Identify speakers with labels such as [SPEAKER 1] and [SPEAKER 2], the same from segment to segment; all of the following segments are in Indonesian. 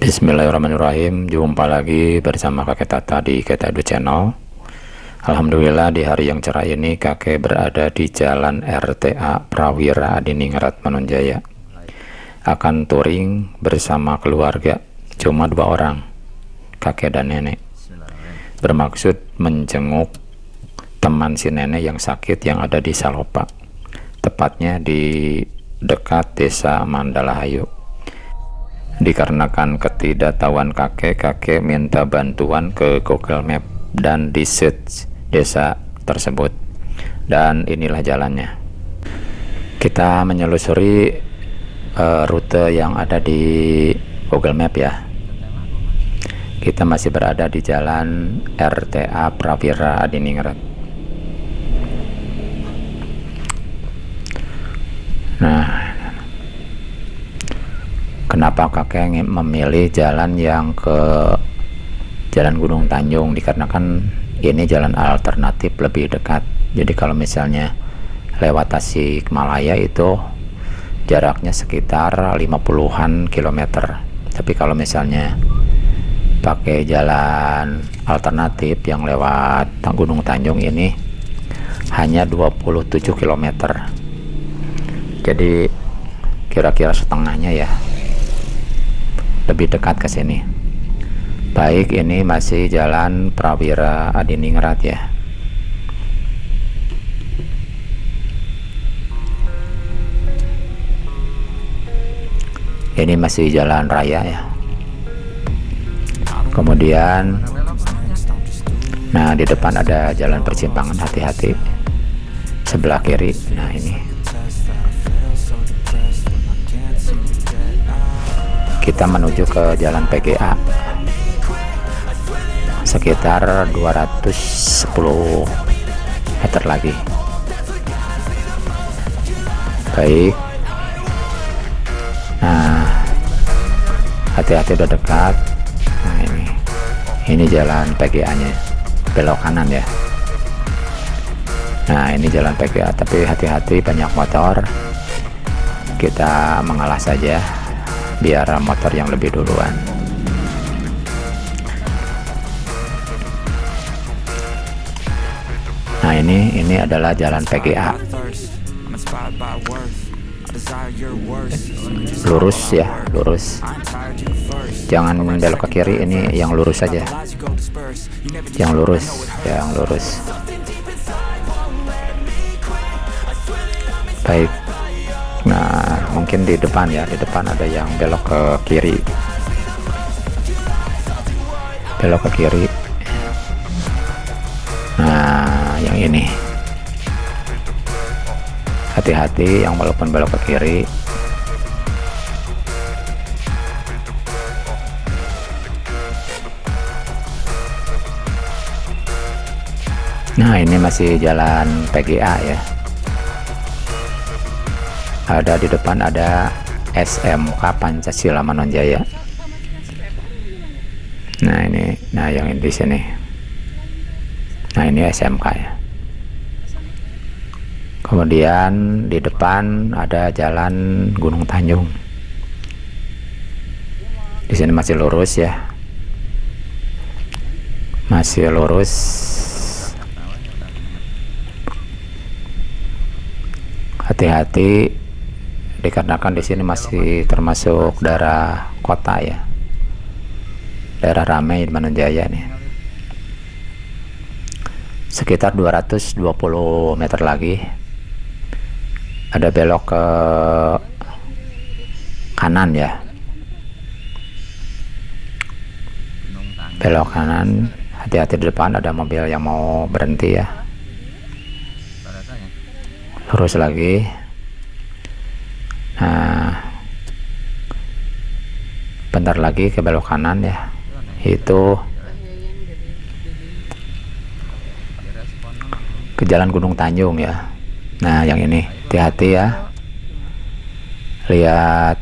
[SPEAKER 1] Bismillahirrahmanirrahim. Jumpa lagi bersama kakek Tata di Kakek Edu Channel. Alhamdulillah di hari yang cerah ini kakek berada di Jalan RTA Prawira Adiningrat Manonjaya. Akan touring bersama keluarga, cuma 2 orang, kakek dan nenek. Bermaksud menjenguk teman si nenek yang sakit yang ada di Salopa, tepatnya di dekat desa Mandalahayu. Dikarenakan ketidaktahuan kakek minta bantuan ke Google Map dan di search desa tersebut, dan inilah jalannya. Kita menyelusuri rute yang ada di Google Map ya. Kita masih berada di Jalan RTA Prawira Adiningrat. Nah, kenapa kakek memilih jalan yang ke Jalan Gunung Tanjung? Dikarenakan ini jalan alternatif lebih dekat. Jadi kalau misalnya lewat Tasikmalaya itu jaraknya sekitar 50-an kilometer. Tapi kalau misalnya pakai jalan alternatif yang lewat Gunung Tanjung ini hanya 27 kilometer. Jadi kira-kira setengahnya ya, lebih dekat ke sini. Baik, ini masih Jalan Prawira Adiningrat ya. Ini masih jalan raya ya. Kemudian nah di depan ada jalan persimpangan, hati-hati sebelah kiri. Nah ini kita menuju ke Jalan PGA sekitar 210 meter lagi. Baik, nah hati-hati udah dekat. Nah ini jalan PGA nya, belok kanan ya. Nah ini jalan PGA, tapi hati-hati banyak motor, kita mengalah saja biar motor yang lebih duluan. Nah ini adalah jalan PGA, lurus ya, lurus, jangan belok ke kiri. Ini yang lurus saja, yang lurus. Baik, nah mungkin di depan ya, di depan ada yang belok ke kiri, nah yang ini hati-hati yang walaupun belok ke kiri. Nah ini masih jalan PGA ya. Ada di depan ada SMK Pancasila Manonjaya. Nah ini, nah yang di sini. Nah ini SMK ya. Kemudian di depan ada Jalan Gunung Tanjung. Di sini masih lurus ya. Masih lurus. Hati-hati dikarenakan di sini masih termasuk daerah kota ya, daerah ramai di Manonjaya nih. Sekitar 220 meter lagi ada belok ke kanan ya, belok kanan. Hati-hati di depan ada mobil yang mau berhenti ya. Lurus lagi. Nah bentar lagi ke belok kanan ya, itu ke Jalan Gunung Tanjung ya. Nah yang ini hati-hati ya, lihat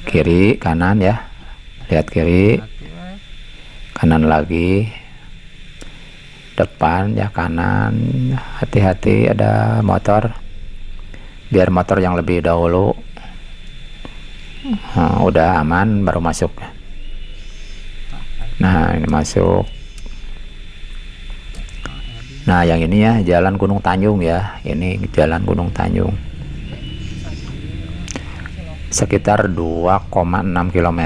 [SPEAKER 1] kiri kanan ya, lihat kiri kanan lagi, depan ya, kanan. Hati-hati ada motor, biar motor yang lebih dahulu Nah, udah aman baru masuk. Nah ini masuk. Nah yang ini ya Jalan Gunung Tanjung ya, ini Jalan Gunung Tanjung, sekitar 2,6 km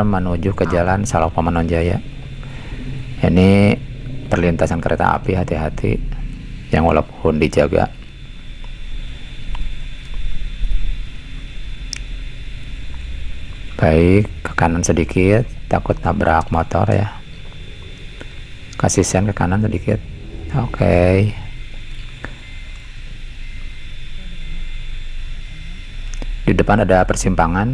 [SPEAKER 1] menuju ke Jalan Salopa Manonjaya. Ini perlintasan kereta api, hati-hati yang walaupun dijaga. Baik, ke kanan sedikit, takut nabrak motor ya, kasih sen ke kanan sedikit. Oke. Di depan ada persimpangan.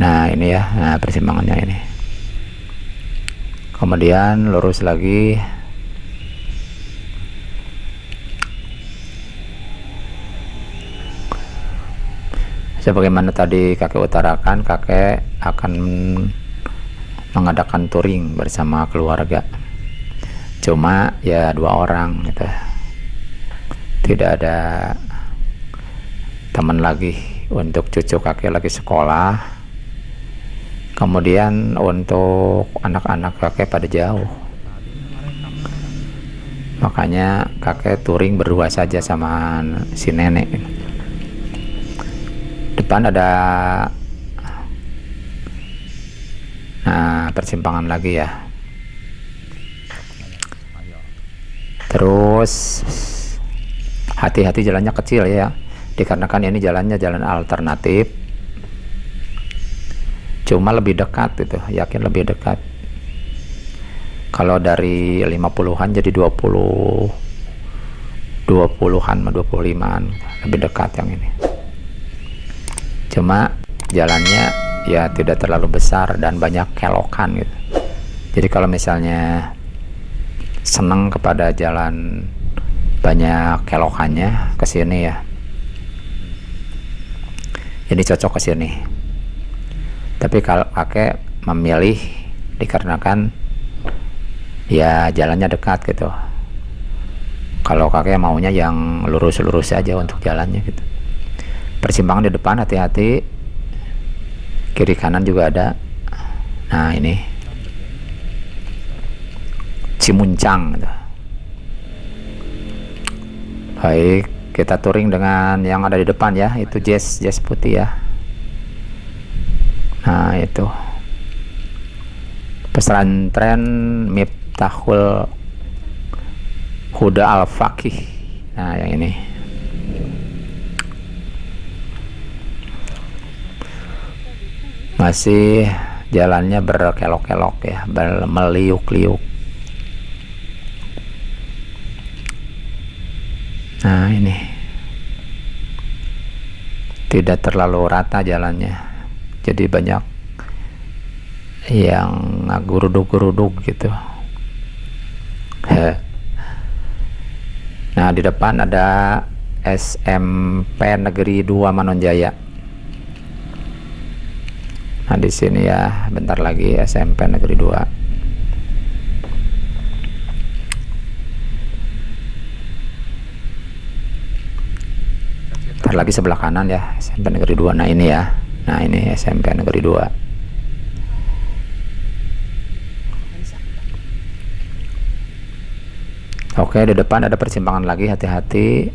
[SPEAKER 1] Nah ini ya, nah persimpangannya ini. Kemudian lurus lagi. Sebagaimana tadi kakek utarakan, kakek akan mengadakan touring bersama keluarga. Cuma ya 2 orang gitu. Tidak ada teman lagi untuk cucu kakek lagi sekolah. Kemudian untuk anak-anak kakek pada jauh. Makanya kakek touring berdua saja sama si nenek. Depan ada persimpangan lagi ya. Terus hati-hati jalannya kecil ya, dikarenakan ini jalannya jalan alternatif. Cuma lebih dekat itu, yakin lebih dekat. Kalau dari 50-an jadi 20-an 25-an, lebih dekat yang ini. Cuma jalannya ya tidak terlalu besar dan banyak kelokan gitu. Jadi kalau misalnya senang kepada jalan banyak kelokannya, ke sini ya. Ini cocok ke sini. Tapi kalau kakek memilih dikarenakan ya jalannya dekat gitu. Kalau kakek maunya yang lurus-lurus saja untuk jalannya gitu. Persimpangan di depan hati-hati, kiri kanan juga ada. Nah ini Cimuncang gitu. Baik, kita touring dengan yang ada di depan ya, itu jazz putih ya. Nah itu pesantren Miftahul Huda Al-Faqih. Nah yang ini masih jalannya berkelok-kelok ya, meliuk-liuk. Nah ini tidak terlalu rata jalannya, jadi banyak yang guruduk-guruduk gitu. Nah di depan ada SMP Negeri 2 Manonjaya. Nah di sini ya, bentar lagi SMP Negeri 2. Bentar lagi sebelah kanan ya, SMP Negeri 2. Nah ini ya, nah ini SMP Negeri 2. Oke, di depan ada persimpangan lagi, hati-hati.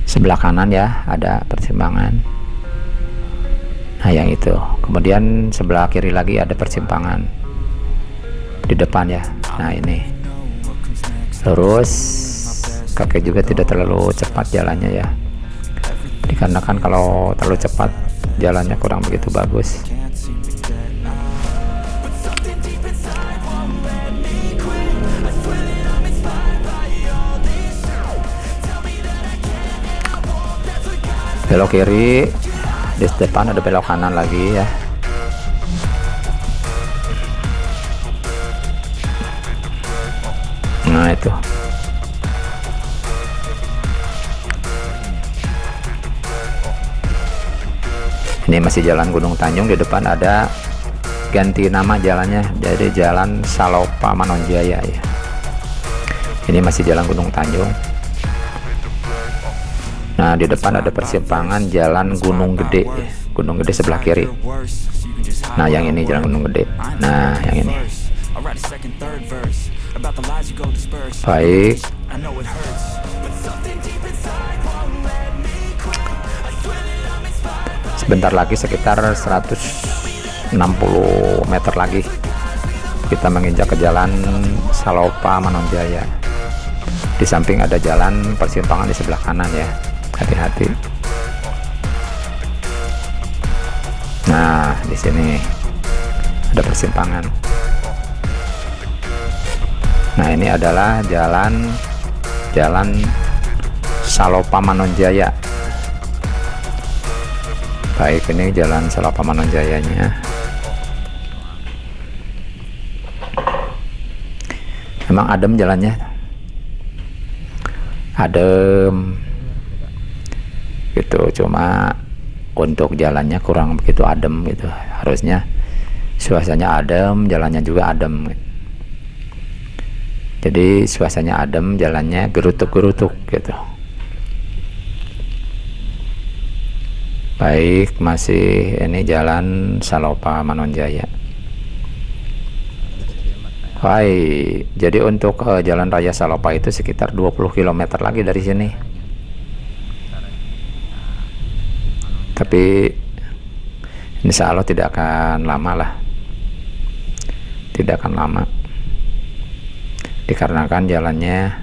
[SPEAKER 1] Sebelah kanan ya, ada persimpangan. Nah yang itu. Kemudian sebelah kiri lagi ada persimpangan. Di depan ya. Nah ini. Lurus. Kakek juga tidak terlalu cepat jalannya ya. Dikarenakan kalau terlalu cepat jalannya kurang begitu bagus. Belok kiri, di depan ada belok kanan lagi ya. Nah itu. Ini masih Jalan Gunung Tanjung, di depan ada ganti nama jalannya jadi Jalan Salopa Manonjaya ya. Ini masih Jalan Gunung Tanjung. Nah, di depan ada persimpangan jalan Gunung Gede. Gunung Gede sebelah kiri. Nah, yang ini jalan Gunung Gede. Nah, yang ini. Baik. Sebentar lagi, sekitar 160 meter lagi kita menginjak ke jalan Salopa Manonjaya. Di samping ada jalan persimpangan di sebelah kanan ya, hati-hati. Nah, di sini ada persimpangan. Nah, ini adalah jalan Salopa Manonjaya. Baik, ini jalan Salopa Manonjayanya. Memang adem jalannya, adem gitu, cuma untuk jalannya kurang begitu adem gitu. Harusnya suasananya adem, jalannya juga adem. Jadi suasananya adem, jalannya gerutuk-gerutuk gitu. Baik, masih ini jalan Salopa Manonjaya. Baik, jadi untuk jalan raya Salopa itu sekitar 20 km lagi dari sini. Tapi insya Allah tidak akan lama lah, tidak akan lama, dikarenakan jalannya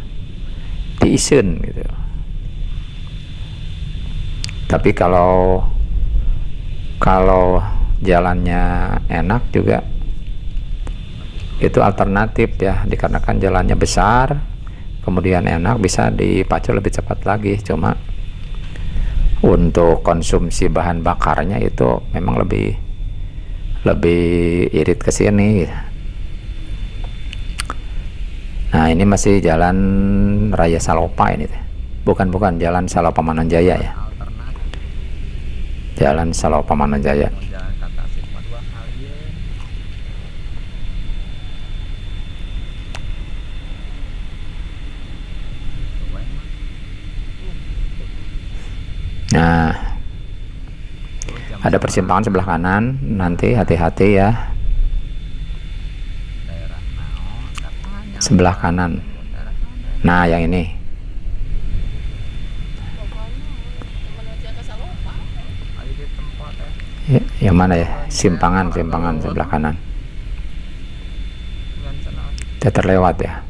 [SPEAKER 1] diisen gitu. Tapi kalau jalannya enak juga, itu alternatif ya, dikarenakan jalannya besar, kemudian enak, bisa dipacu lebih cepat lagi. Cuma untuk konsumsi bahan bakarnya itu memang lebih irit ke sini. Nah, ini masih jalan raya Salopa ini, bukan jalan Salopa Manonjaya ya, jalan Salopa Manonjaya. Nah, ada persimpangan sebelah kanan, nanti hati-hati ya, sebelah kanan. Nah, yang ini yang mana ya? Simpangan sebelah kanan. Kita terlewat ya.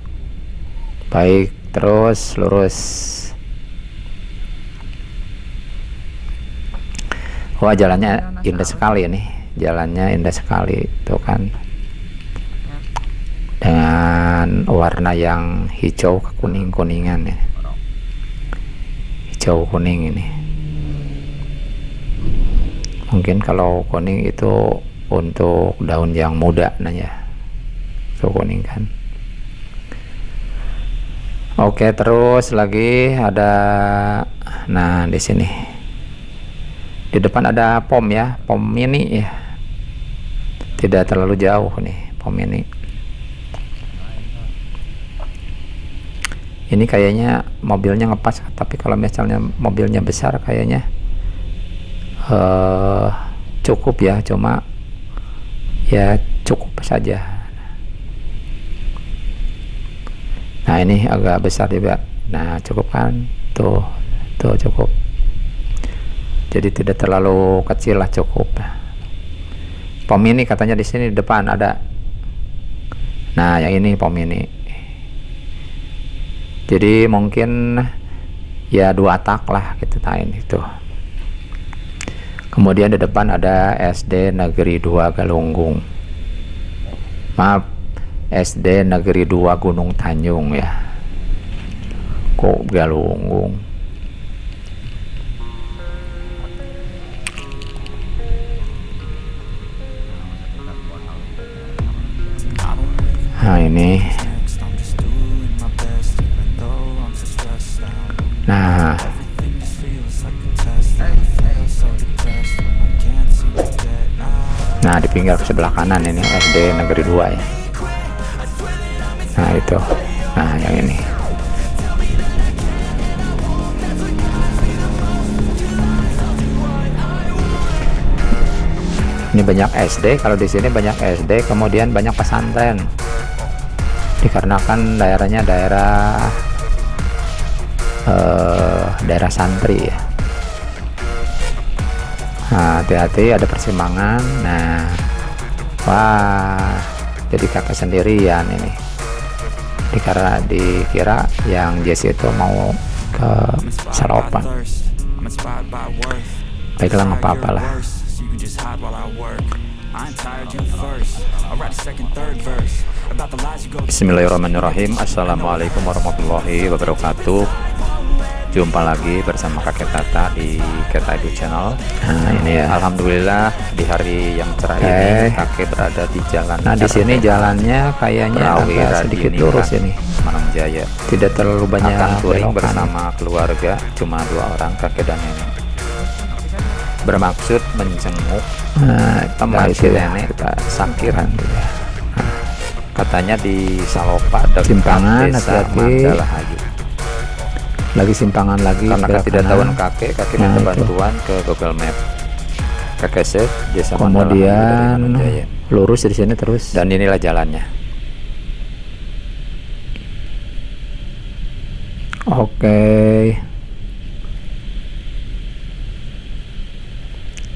[SPEAKER 1] Baik, terus lurus. Wah, jalannya indah sekali nih, jalannya indah sekali tuh kan, dengan warna yang hijau kekuning-kuningan ya, hijau kuning ini. Mungkin kalau kuning itu untuk daun yang muda nanya, itu kuning kan. Oke, terus lagi ada, nah di sini di depan ada pom ya, pom mini ya, tidak terlalu jauh nih pom mini. Ini kayaknya mobilnya ngepas, tapi kalau misalnya mobilnya besar kayaknya cukup ya, cuma ya cukup saja. Nah, ini agak besar juga. Nah, cukup kan, tuh cukup. Jadi tidak terlalu kecil lah, cukup. Pom ini katanya di sini di depan ada. Nah, yang ini pom ini. Jadi mungkin ya 2 tak lah gitu, tain itu. Kemudian di depan ada SD Negeri 2 Galunggung. Maaf, SD Negeri 2 Gunung Tanjung ya. Kok Galunggung? Nah, ini. Nah, di pinggir sebelah kanan ini SD Negeri 2 ya. Nah, itu. Nah, yang ini. Ini banyak SD, kalau di sini banyak SD, kemudian banyak pesantren. Dikarenakan daerahnya daerah santri ya. Nah, hati-hati ada persimpangan. Nah, wah, jadi kakak sendirian ini. Dikira yang Jesse itu mau ke sarapan. Baiklah, nggak apa-apa lah. Bismillahirrahmanirrahim. Assalamualaikum warahmatullahi wabarakatuh. Jumpa lagi bersama kakek Tata di Keta Edu Channel. Nah, ini ya. Alhamdulillah di hari yang cerah ini kakek berada di jalan. Nah, di sini jalannya kayaknya agak sedikit lurus ini. Manongjaya. Tidak terlalu banyak akan touring bersama keluarga, cuma 2 orang, kakek dan nenek. Bermaksud menjenguk teman si nenek sakiran. Katanya di Salopa dekat
[SPEAKER 2] simpangan,
[SPEAKER 1] desa Mandalahayu. Lagi simpangan lagi, karena tidak tahu kakek minta bantuan ke Google Map. Kakek set desa
[SPEAKER 2] kemudian lurus di sini terus,
[SPEAKER 1] dan inilah jalannya.
[SPEAKER 2] Oke.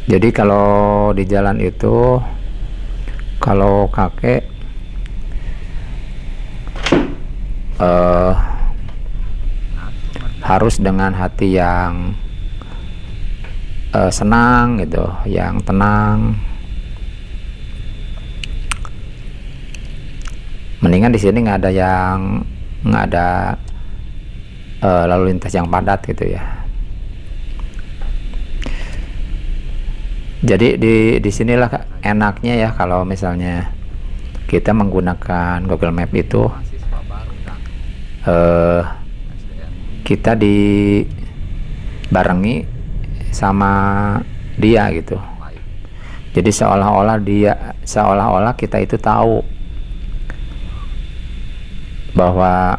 [SPEAKER 2] Jadi kalau di jalan itu, kalau kakek harus dengan hati yang senang gitu, yang tenang. Mendingan di sini nggak ada lalu lintas yang padat gitu ya. Jadi di sinilah enaknya ya kalau misalnya kita menggunakan Google Map itu, kita dibarengi sama dia gitu. Jadi seolah-olah kita itu tahu bahwa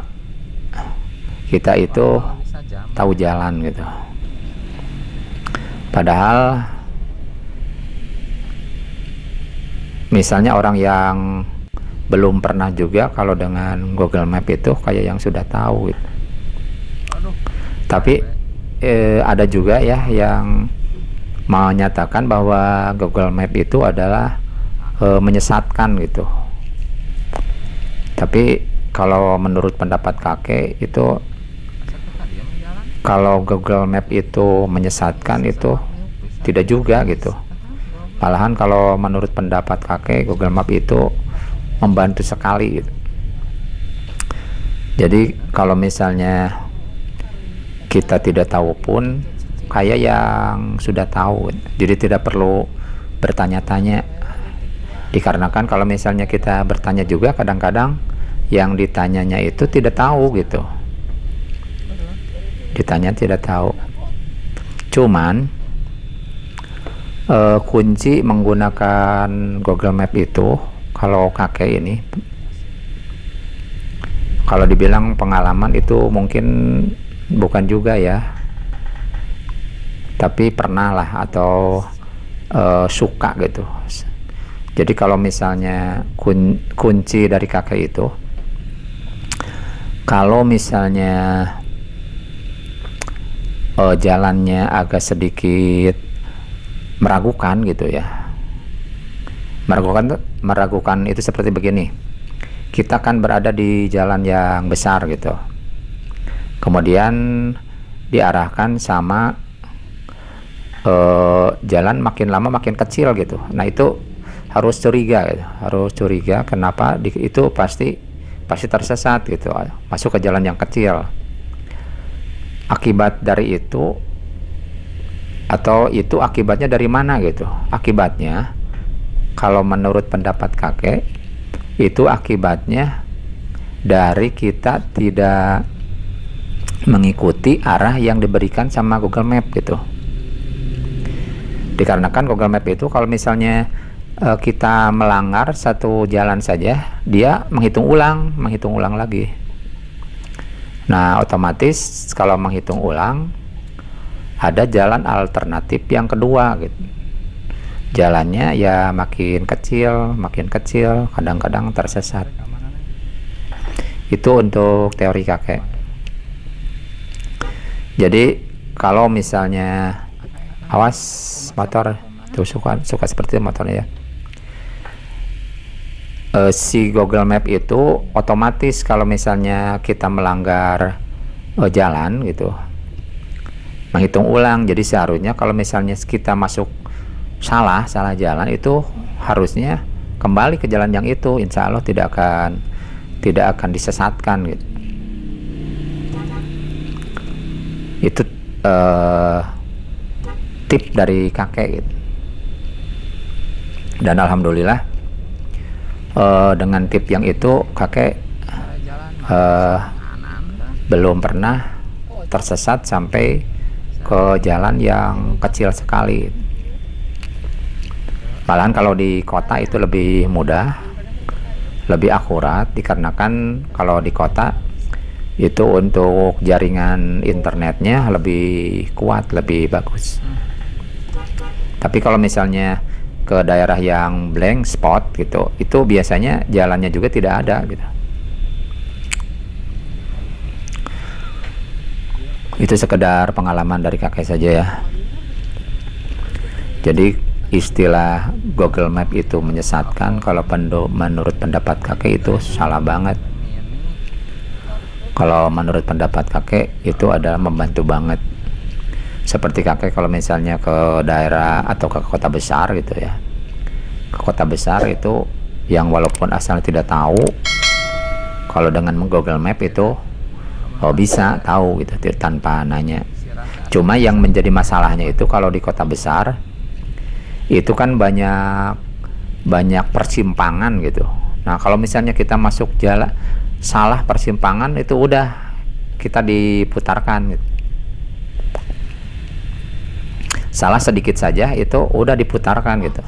[SPEAKER 2] kita itu tahu jalan gitu. Padahal misalnya orang yang belum pernah juga, kalau dengan Google Map itu kayak yang sudah tahu gitu. Tapi ada juga ya yang menyatakan bahwa Google Map itu adalah menyesatkan gitu. Tapi kalau menurut pendapat kakek itu, kalau Google Map itu menyesatkan itu tidak juga gitu. Malahan kalau menurut pendapat kakek, Google Map itu membantu sekali gitu. Jadi kalau misalnya kita tidak tahu pun kayak yang sudah tahu, jadi tidak perlu bertanya-tanya. Dikarenakan kalau misalnya kita bertanya juga, kadang-kadang yang ditanyanya itu tidak tahu gitu. Ditanya tidak tahu. Cuman kunci menggunakan Google Map itu, kalau kakek ini, kalau dibilang pengalaman itu mungkin bukan juga ya, tapi pernah lah atau suka gitu. Jadi kalau misalnya kunci dari kakek itu, kalau misalnya jalannya agak sedikit meragukan gitu ya, meragukan itu seperti begini. Kita kan berada di jalan yang besar gitu, kemudian diarahkan sama jalan makin lama makin kecil gitu. Nah itu harus curiga gitu. Harus curiga kenapa itu pasti tersesat gitu, masuk ke jalan yang kecil. Akibat dari itu, atau itu akibatnya dari mana gitu. Akibatnya kalau menurut pendapat kakek itu akibatnya dari kita tidak mengikuti arah yang diberikan sama Google Map gitu. Dikarenakan Google Map itu kalau misalnya kita melanggar satu jalan saja, dia menghitung ulang lagi. Nah otomatis kalau menghitung ulang ada jalan alternatif yang kedua gitu. jalannya ya makin kecil, kadang-kadang tersesat. Itu untuk teori kakek. Jadi kalau misalnya, awas motor tuh, suka seperti itu motornya ya. Si Google Map itu otomatis kalau misalnya kita melanggar jalan gitu, menghitung ulang. Jadi seharusnya kalau misalnya kita masuk salah jalan, itu harusnya kembali ke jalan yang itu, insya Allah tidak akan disesatkan gitu. Itu tip dari kakek gitu. Dan alhamdulillah dengan tip yang itu kakek belum pernah tersesat sampai ke jalan yang kecil sekali. Malahan kalau di kota itu lebih mudah, lebih akurat, dikarenakan kalau di kota itu untuk jaringan internetnya lebih kuat, lebih bagus. Tapi kalau misalnya ke daerah yang blank spot gitu, itu biasanya jalannya juga tidak ada gitu. Itu sekedar pengalaman dari kakek saja ya. Jadi istilah Google Map itu menyesatkan, kalau menurut pendapat kakek itu salah banget. Kalau menurut pendapat kakek itu adalah membantu banget. Seperti kakek kalau misalnya ke daerah atau ke kota besar gitu ya, ke kota besar itu yang walaupun asalnya tidak tahu, kalau dengan Google Map itu bisa tahu gitu tanpa nanya. Cuma yang menjadi masalahnya itu kalau di kota besar itu kan banyak persimpangan gitu. Nah kalau misalnya kita masuk jalan salah persimpangan, itu udah kita diputarkan gitu. Salah sedikit saja itu udah diputarkan gitu.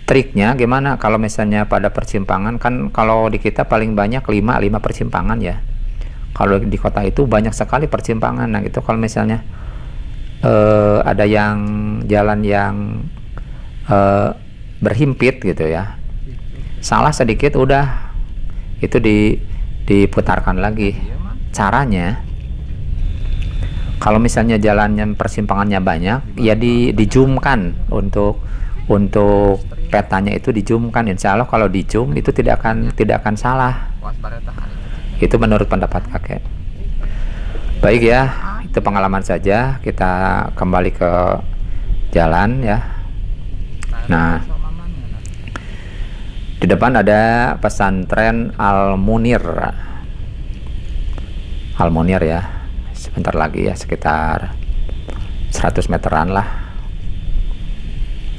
[SPEAKER 2] Triknya gimana kalau misalnya pada persimpangan, kan kalau di kita paling banyak 5 persimpangan ya. Kalau di kota itu banyak sekali persimpangan. Nah itu kalau misalnya ada yang jalan yang berhimpit gitu ya, salah sedikit udah itu diputarkan lagi. Caranya kalau misalnya jalannya persimpangannya banyak ya di-zoomkan, untuk petanya itu di-zoomkan. Insya Allah kalau di-zoom itu tidak akan salah. Itu menurut pendapat kakek. Baik ya, itu pengalaman saja. Kita kembali ke jalan ya. Nah, di depan ada pesantren Al-Munir ya. Sebentar lagi ya, sekitar 100 meteran lah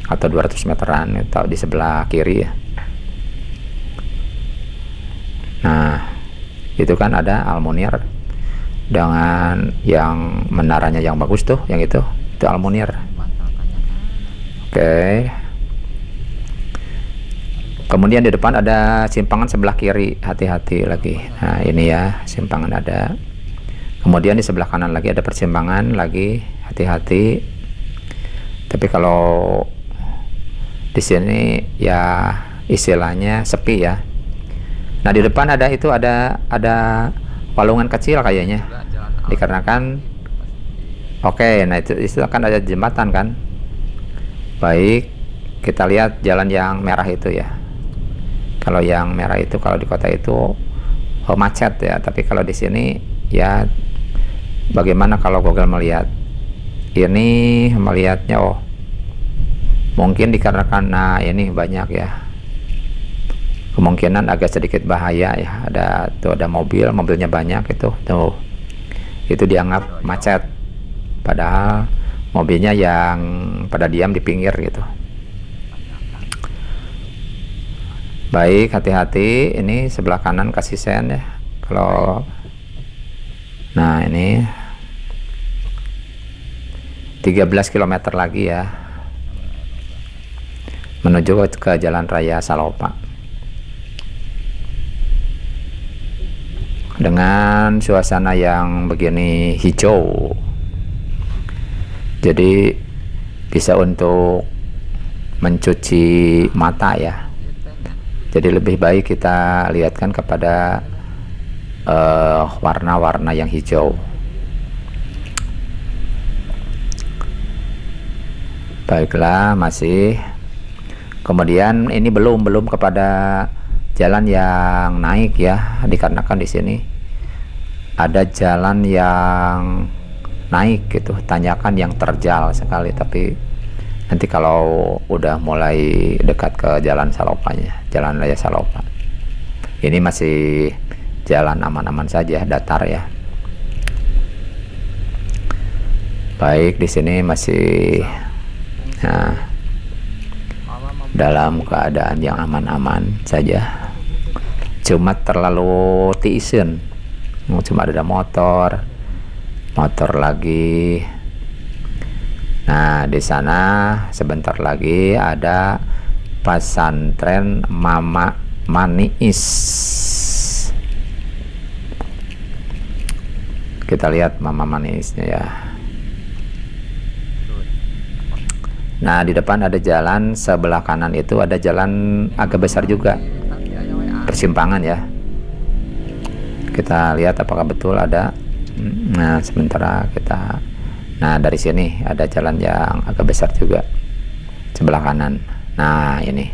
[SPEAKER 2] atau 200 meteran itu di sebelah kiri ya. Nah itu kan ada Al-Munir dengan yang menaranya yang bagus tuh, yang itu Al-Munir. Oke. Kemudian di depan ada simpangan sebelah kiri, hati-hati lagi. Nah ini ya, simpangan ada. Kemudian di sebelah kanan lagi ada persimpangan lagi, hati-hati. Tapi kalau di sini ya istilahnya sepi ya. Nah di depan ada walungan kecil kayaknya, dikarenakan nah itu akan ada jembatan kan. Baik, kita lihat jalan yang merah itu ya. Kalau yang merah itu kalau di kota itu macet ya, tapi kalau di sini ya bagaimana kalau Google melihatnya mungkin dikarenakan ini banyak ya, kemungkinan agak sedikit bahaya ya. Ada mobilnya banyak itu dianggap macet, padahal mobilnya yang pada diam di pinggir gitu. Baik, hati-hati. Ini sebelah kanan kasih sen ya. Nah ini 13 km lagi ya menuju ke Jalan Raya Salopa. Dengan suasana yang begini hijau, jadi bisa untuk mencuci mata ya. Jadi lebih baik kita lihatkan kepada warna-warna yang hijau. Baiklah, masih. Kemudian ini belum kepada jalan yang naik ya, dikarenakan di sini ada jalan yang naik gitu, tanjakan yang terjal sekali. Tapi nanti kalau udah mulai dekat ke jalan Salopanya, jalan raya Salopa, ini masih jalan aman-aman saja, datar ya. Baik, di sini masih dalam keadaan yang aman-aman saja. Cuma terlalu tiisen, cuma ada motor lagi. Nah, di sana sebentar lagi ada pesantren Mama Maniis. Kita lihat Mama Maniisnya ya. Nah, di depan ada jalan, sebelah kanan itu ada jalan agak besar juga, persimpangan ya. Kita lihat apakah betul ada. Nah, sementara kita, nah dari sini ada jalan yang agak besar juga sebelah kanan. Nah, ini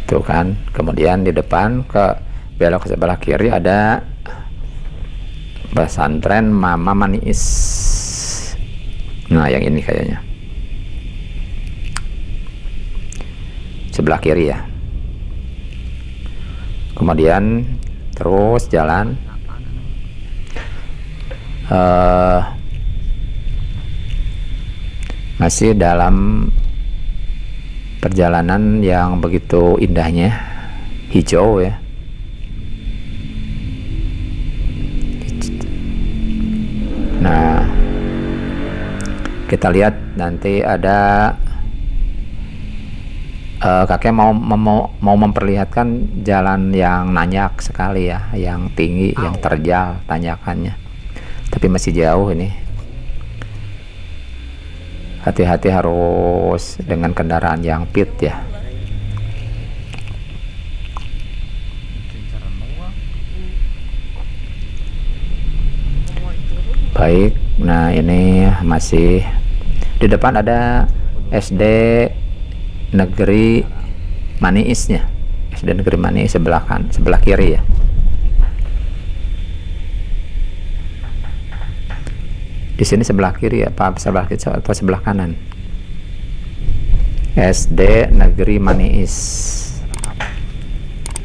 [SPEAKER 2] tuh kan. Kemudian di depan belok ke sebelah kiri ada pesantren Mama Maniis. Nah, yang ini kayaknya sebelah kiri ya. Kemudian terus jalan masih dalam perjalanan yang begitu indahnya, hijau ya. Nah, kita lihat nanti ada kakek mau memperlihatkan jalan yang nanjak sekali ya, yang tinggi, yang terjal tanjakannya. Tapi masih jauh ini. Hati-hati harus dengan kendaraan yang pit ya. Baik, nah ini masih di depan ada SD Negeri Maniisnya. SD Negeri Maniis sebelah kiri ya. Di sini sebelah kiri ya, apa sebelah kiri atau sebelah kanan? SD Negeri Maniis.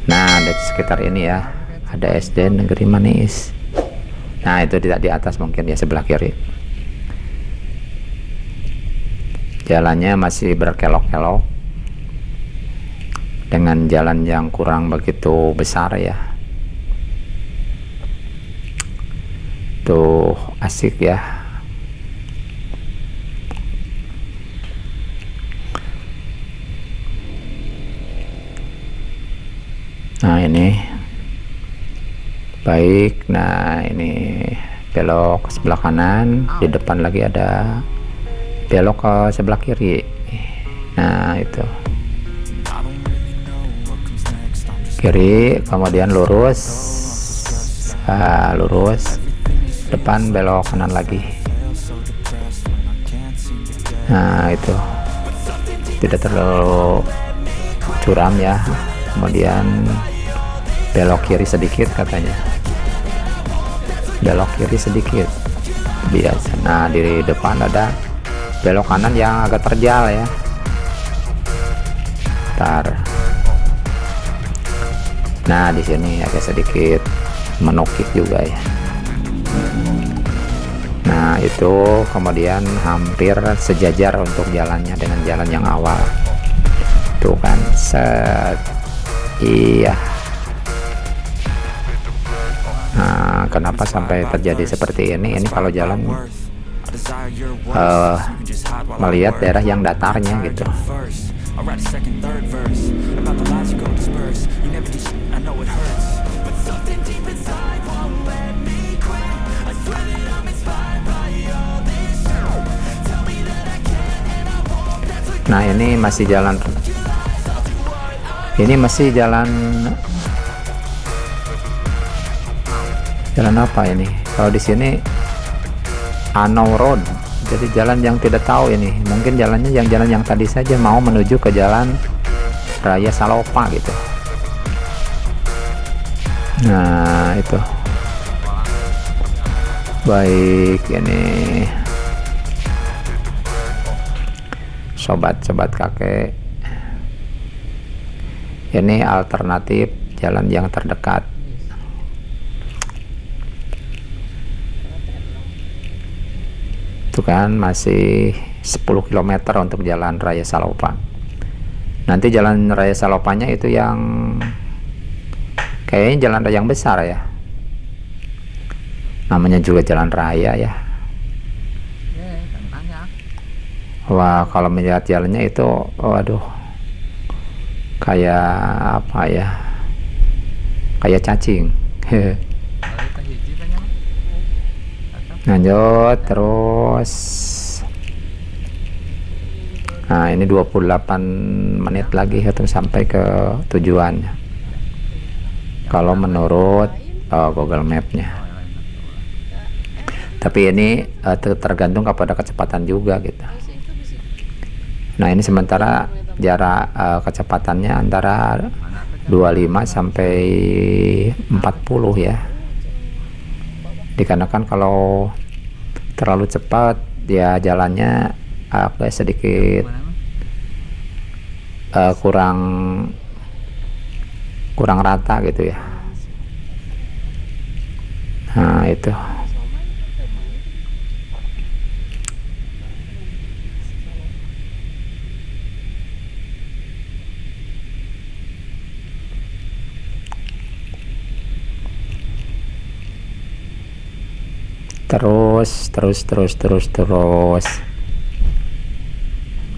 [SPEAKER 2] Nah, di sekitar ini ya, ada SD Negeri Maniis. Nah, itu di atas mungkin ya, sebelah kiri. Jalannya masih berkelok-kelok dengan jalan yang kurang begitu besar ya. Tuh asik ya. Nah, ini baik. Nah, ini belok ke sebelah kanan, di depan lagi ada belok ke sebelah kiri. Nah, itu kiri, kemudian lurus, lurus, depan belok kanan lagi. Nah, itu tidak terlalu curam ya. Kemudian belok kiri sedikit katanya, belok kiri sedikit biasa. Nah, di depan ada belok kanan yang agak terjal ya. Ntar. Nah, di sini agak sedikit menukik juga ya. Nah, itu kemudian hampir sejajar untuk jalannya dengan jalan yang awal. Tuh kan, iya. Nah, kenapa sampai terjadi seperti ini? Ini kalau jalan melihat daerah yang datarnya gitu. Nah, ini masih jalan apa ini? Kalau di sini Unknown Road, jadi jalan yang tidak tahu ini. Mungkin jalannya jalan yang tadi saja, mau menuju ke jalan Raya Salopa gitu. Nah, itu baik. Ini sobat-sobat kakek, ini alternatif jalan yang terdekat. Itu kan masih 10 km untuk jalan Raya Salopa. Nanti jalan Raya Salopanya itu yang kayaknya jalan raya yang besar ya, namanya juga jalan raya ya. Wah, kalau melihat jalannya itu, waduh, kayak apa ya, kayak cacing. Lanjut terus. Nah, ini 28 menit lagi untuk sampai ke tujuannya, kalau menurut Google Map-nya. Tapi ini tergantung kepada kecepatan juga gitu. Nah, ini sementara jarak kecepatannya antara 25 sampai 40 ya. Dikarenakan kalau terlalu cepat ya jalannya agak sedikit kurang rata gitu ya. Nah, itu. Terus.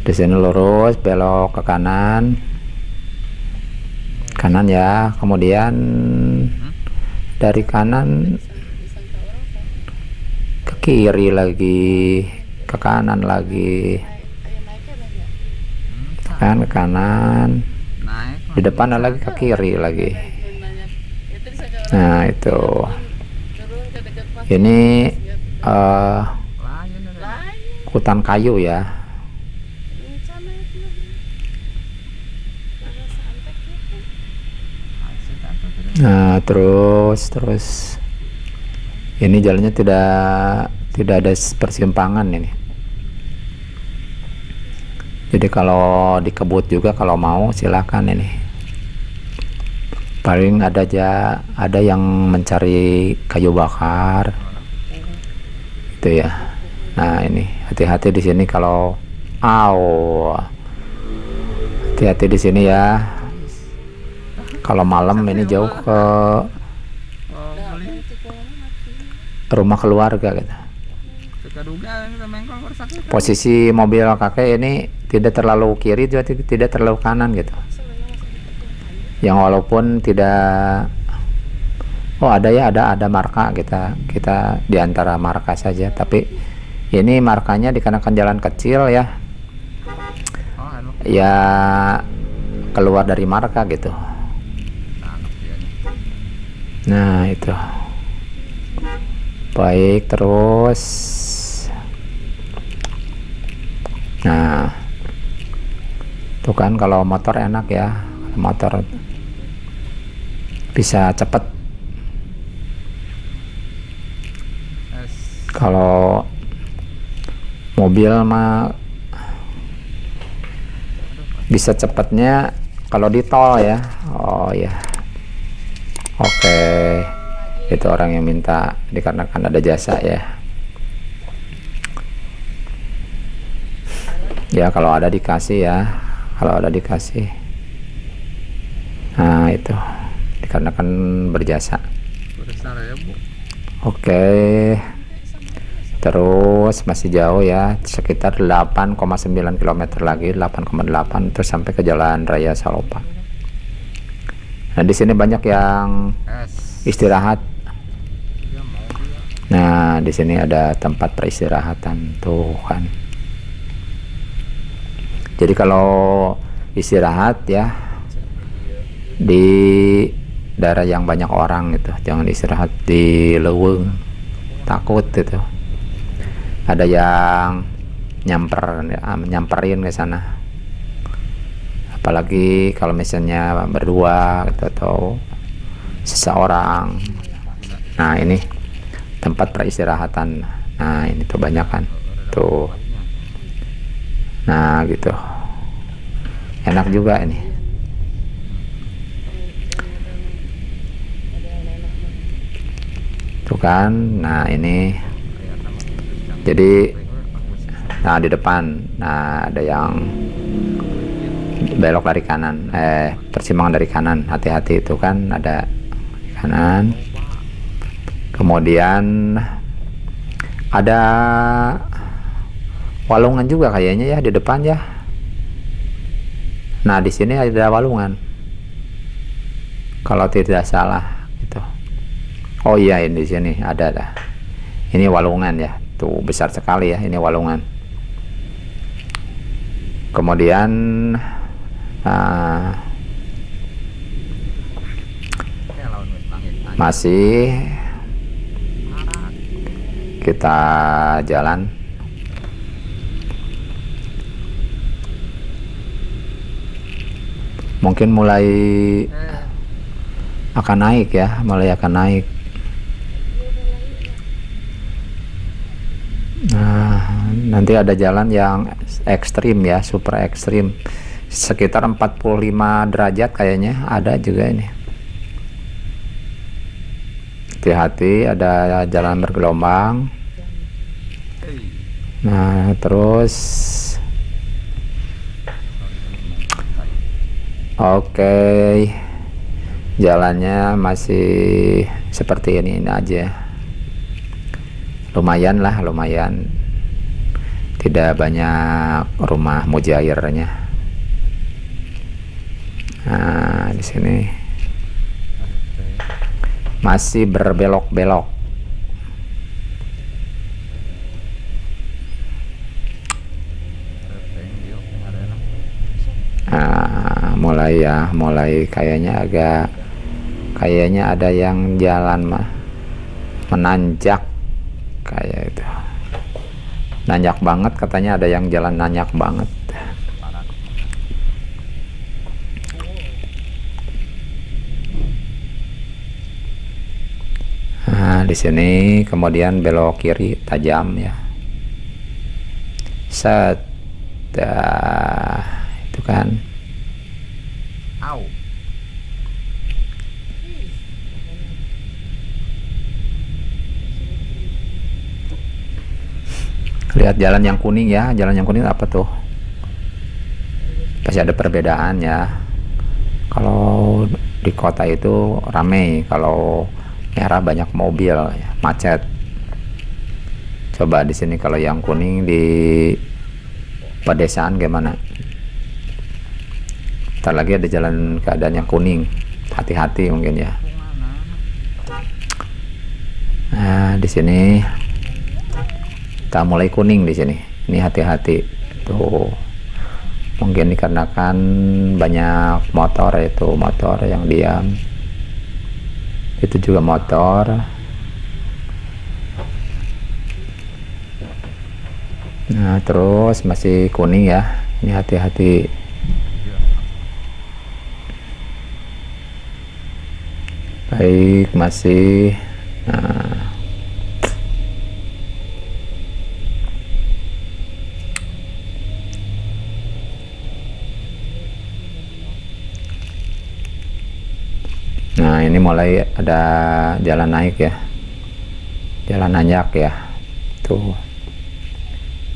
[SPEAKER 2] Di sini lurus, belok ke kanan ya. Kemudian dari kanan ke kiri lagi, ke kanan lagi, kan ke kanan, di depan lagi ke kiri lagi. Nah, itu. Ini hutan kayu ya. Nah, terus ini jalannya tidak ada persimpangan ini. Jadi kalau dikebut juga kalau mau silakan ini. Paling ada yang mencari kayu bakar itu ya. Nah, ini hati-hati di sini kalau hati-hati di sini ya. Kalau malam ini jauh ke rumah keluarga gitu. Posisi mobil kakek ini tidak terlalu kiri juga tidak terlalu kanan gitu. Yang walaupun tidak, ada marka, kita di antara marka saja, tapi ini markanya dikarenakan jalan kecil ya, ya keluar dari marka gitu. Nah, itu baik. Terus nah, tuh kan kalau motor enak ya, motor bisa cepet. Kalau mobil mah bisa cepetnya kalau di tol ya. Oh ya, oke. Itu orang yang minta dikarenakan ada jasa ya. Ya, kalau ada dikasih ya, nah itu dikarenakan berjasa. Oke. Terus masih jauh ya, sekitar 8,9 km lagi, 8,8 terus sampai ke jalan Raya Salopa. Nah, di sini banyak yang istirahat. Nah, di sini ada tempat peristirahatan tuh kan. Jadi kalau istirahat ya di daerah yang banyak orang gitu, jangan istirahat di leuweung, takut gitu ada yang nyamperin ke sana, apalagi kalau misalnya berdua gitu, atau seseorang. Nah ini tempat peristirahatan, nah ini tuh banyak kan tuh, nah gitu, enak juga ini. Tuh kan, nah ini jadi, nah di depan, nah ada yang belok dari kanan, persimpangan dari kanan, hati-hati itu kan ada di kanan. Kemudian ada walungan juga kayaknya ya di depan ya. Nah di sini ada walungan kalau tidak salah gitu. Oh iya, ini di sini ada dah. Ini walungan ya, tuh besar sekali ya ini walungan. Kemudian masih kita jalan. Mungkin mulai akan naik ya, mulai akan naik. Nah, nanti ada jalan yang ekstrim ya, super ekstrim, sekitar 45 derajat kayaknya ada juga ini. Hati-hati, ada jalan bergelombang. Nah terus oke, jalannya masih seperti ini aja, lumayan lah, lumayan, tidak banyak rumah mujairnya. Nah di sini masih berbelok-belok. Nah, mulai ya, mulai kayaknya ada yang jalan menanjak kayak itu, nanjak banget katanya, ada yang jalan nanjak banget. Nah di sini kemudian belok kiri tajam ya, set, itu kan. Lihat jalan yang kuning ya, jalan yang kuning apa tuh, pasti ada perbedaan ya. Kalau di kota itu ramai, kalau merah banyak mobil ya, macet. Coba di sini kalau yang kuning di pedesaan gimana. Ntar lagi ada jalan keadaan yang kuning, hati-hati mungkin ya. Nah di sini kita mulai kuning di sini. Ini hati-hati tuh, mungkin dikarenakan banyak motor, itu motor yang diam, itu juga motor. Nah terus masih kuning ya, ini hati-hati. Baik, masih. Nah ini mulai ada jalan naik ya, jalan nanjak ya tuh,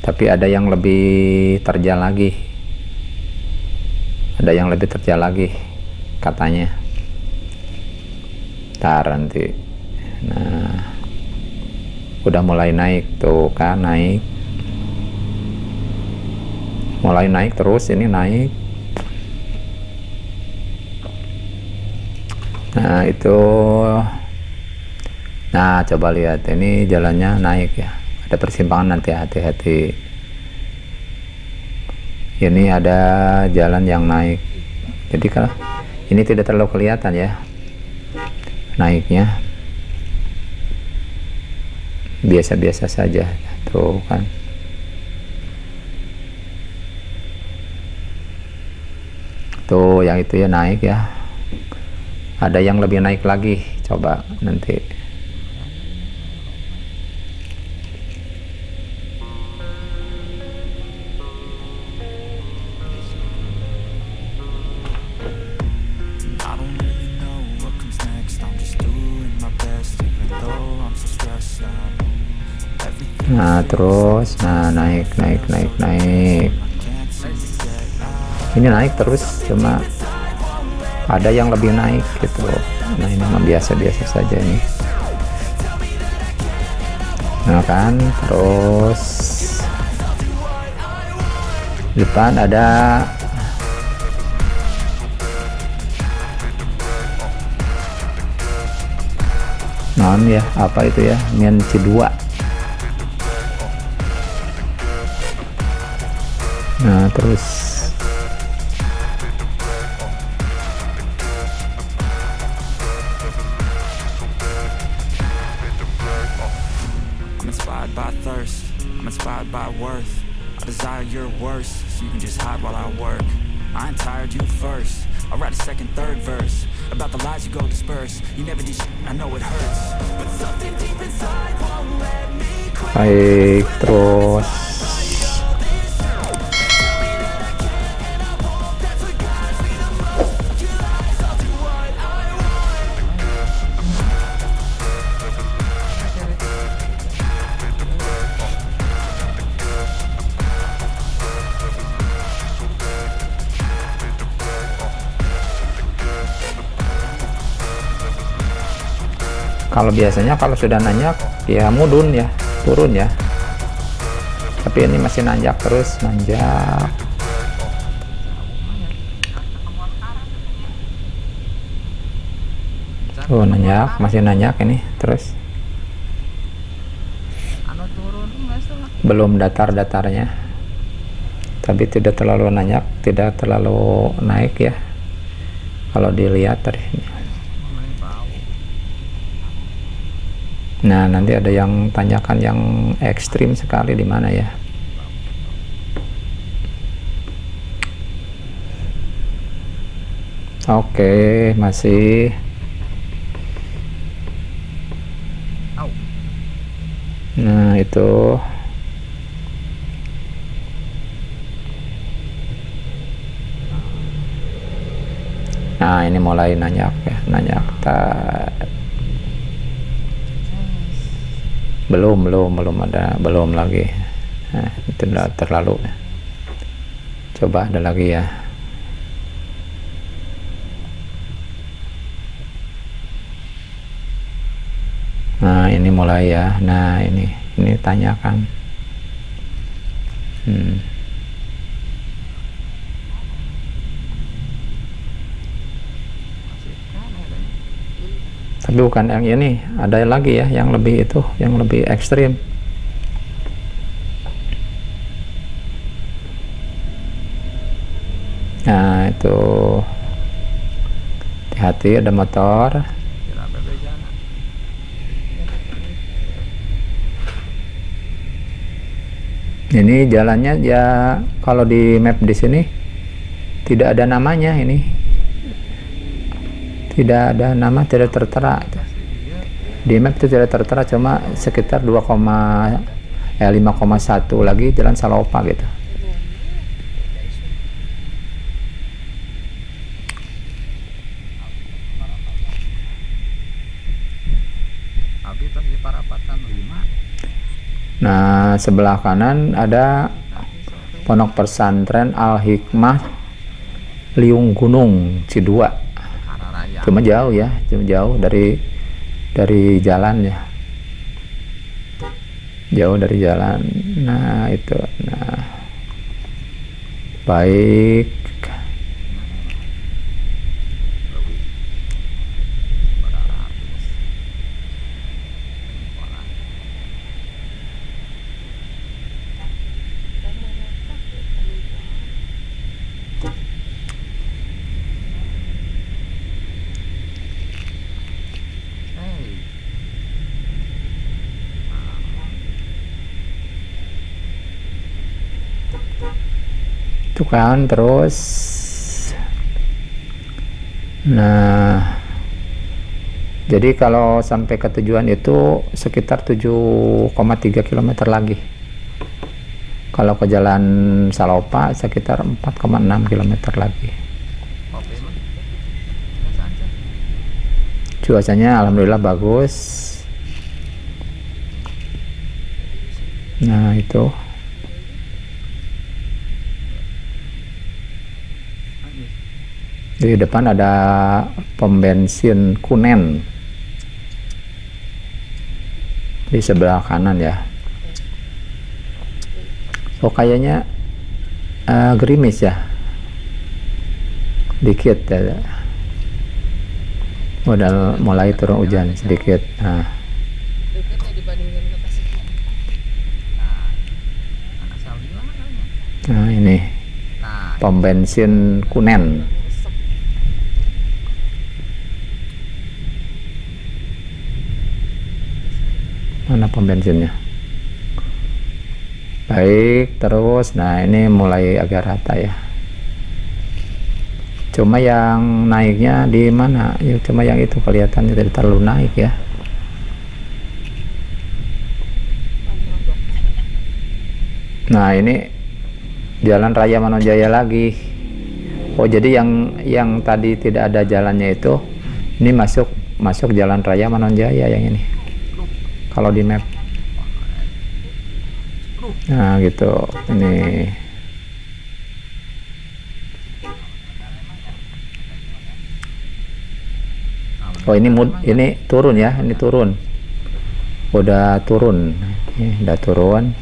[SPEAKER 2] tapi ada yang lebih terjal lagi, ada yang lebih terjal lagi katanya. Ntar nanti. Nah udah mulai naik tuh kan, naik, mulai naik terus, ini naik. Nah itu, nah coba lihat ini jalannya naik ya, ada persimpangan, nanti hati-hati Ini ada jalan yang naik, jadi kalau ini tidak terlalu kelihatan ya naiknya, biasa-biasa saja tuh kan. Tuh yang itu ya naik ya, ada yang lebih naik lagi, coba nanti.
[SPEAKER 3] I don't really know what comes next. I'm just doing my best, even though I'm so stressed out. Everything
[SPEAKER 2] Nah terus, nah naik.
[SPEAKER 3] I can't seem to get out.
[SPEAKER 2] Ini naik terus, cuma ada yang lebih naik gitu. Nah ini mah biasa-biasa saja ini. Nah kan, terus depan ada non ya, apa itu ya, Mian C2. Nah terus
[SPEAKER 3] I'm inspired by thirst, I'm inspired by worth. I desire your worst, so you can just hide while I work. I ain't tired, you first. I'll write a second, third verse about the lies you go disperse. You never did shit, I know it hurts, but something deep inside won't let me quit.
[SPEAKER 2] baik, terus kalau biasanya kalau sudah nanjak ya mudun ya, turun ya, tapi ini masih nanjak terus, nanjak. Oh nanjak, masih nanjak ini terus, belum datar-datarnya, tapi tidak terlalu nanjak, tidak terlalu naik ya kalau dilihat tadi. Nah nanti ada yang tanyakan yang ekstrim sekali di mana ya. Oke, masih. Nah itu nah ini mulai nanjak ya, nanjak. Belum ada, belum lagi. Nah, itu udah terlalu. Coba ada lagi ya. Nah ini mulai ya. Nah ini tanyakan. Tapi bukan yang ini, ada lagi ya yang lebih itu, yang lebih ekstrim. Nah itu hati-hati, ada motor. Ini jalannya ya, kalau di map di sini tidak ada namanya, ini tidak ada nama, tidak tertera di map, itu tidak tertera, cuma sekitar 5,1 lagi jalan Salopa gitu. Nah sebelah kanan ada pondok pesantren Al Hikmah Liung Gunung C2. Cuma jauh ya, cuma jauh dari jalan ya, jauh dari jalan. Nah itu, nah baik. Tuh kan, terus nah jadi kalau sampai ke tujuan itu sekitar 7,3 km lagi. Kalau ke jalan Salopa sekitar 4,6 km lagi. Cuacanya alhamdulillah bagus. Nah itu di depan ada pom bensin Kunen di sebelah kanan ya. Oh kayaknya gerimis ya, dikit ya. Udah mulai turun hujan sedikit. Nah ini pom bensin Kunen. Mana pom bensinnya? Baik, terus nah ini mulai agak rata ya. Cuma yang naiknya di mana? Ya, cuma yang itu kelihatannya tidak terlalu naik ya. Nah ini Jalan Raya Manonjaya lagi. Oh jadi yang tadi tidak ada jalannya itu, ini masuk Jalan Raya Manonjaya yang ini. Kalau di map. Nah gitu ini. Oh ini turun ya, ini turun. Udah turun. Ini udah turun.